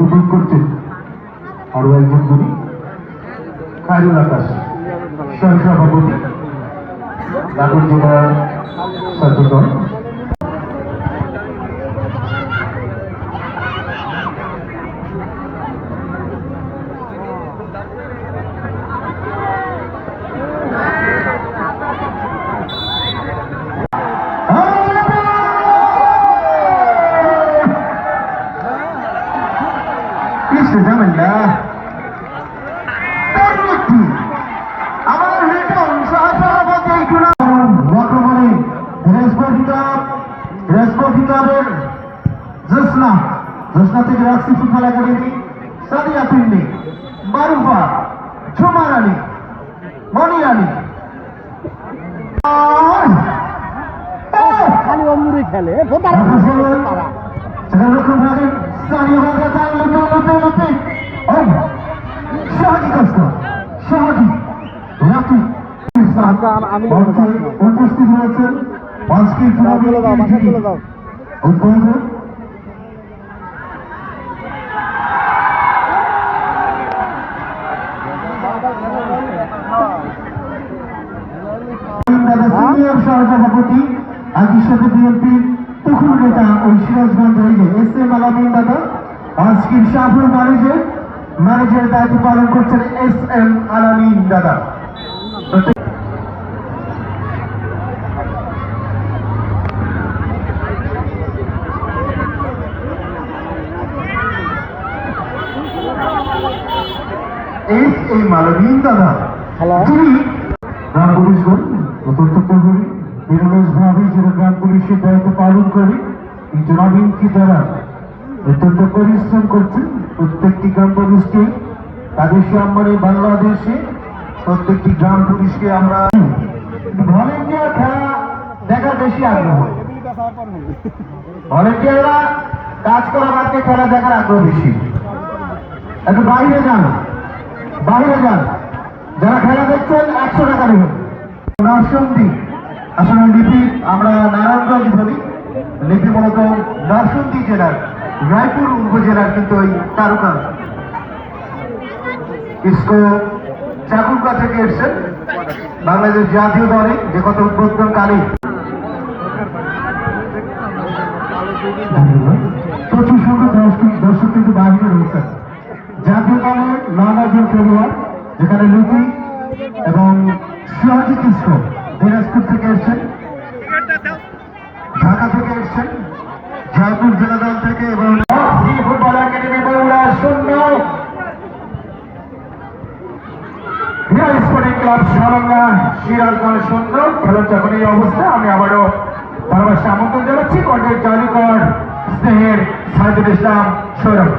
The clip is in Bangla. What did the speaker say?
উপভোগ করছেন আরো একজন কবি খায়রুল আকাশ সহসভাপতি নাটোর জেলা ছাত্রদল। জোসনা থেকে রাজশাহী ফুটবল একাডেমি সাদিয়া পিন্নি মারুফা ঝুমার আলী মনি আলী খেলে উপস্থিত রয়েছেন সিনিয়র সহসভাপতি একই সাথে বিএনপির তুখুর নেতা ওই সিরাজগঞ্জ হইলে এস এম আলামিন দাদা আজকের সাফল ম্যানেজার দায়িত্ব পালন করছেন এস এম আলামিন দাদা। এস এম আলামিন দাদা তিনি গ্রাম পুলিশগণ তথ্য প্রহরী নিরলসভাবে যারা গ্রাম পুলিশের দায়িত্ব পালন করে এই জনাবিন কি তারা অত্যন্ত পরিশ্রম করছেন। প্রত্যেকটি গ্রাম পুলিশকে তাদের সম্মানে বাংলাদেশে প্রত্যেকটি গ্রাম পুলিশকে আমরা ভলেন্টিয়ার খেলা দেখার বেশি আগ্রহ। ভলেন্টিয়াররা কাজ করা বাদকে খেলা দেখার আগ্রহ বেশি। একটু বাইরে যান যারা খেলা দেখছেন 100 টাকা দেবেন। নরসিংদী আসলে লিপি আমরা নারায়ণগঞ্জ বলি, লিপি মূলত নরসিংদী জেলার রায়পুর উপজেলার কিন্তু ওই তারকা ইসকো চাকুরকা থেকে এসছেন বাংলাদেশ জাতীয় দলে যে কত উদ্বোধনকারী প্রচুর সংখ্যক দর্শক কিন্তু বাহিরে রয়েছেন। জাতীয় দলের 9 জন খেলোয়াড় যেখানে লিপি এবং সিরাজি ইসকো দিনাজপুর থেকে এসছেন, ঢাকা থেকে এসছেন, জয়পুর জেলা দল থেকে এবং football academy Bogura 0 sporting club Saranga Sirajganj 0। খেলার যখন এই অবস্থা আমি আবারও ভালোবাসা আমন্ত্রণ জানাচ্ছি কন্টেন্ট চালুকর স্নেহের সাইদুল ইসলাম সৌরভ।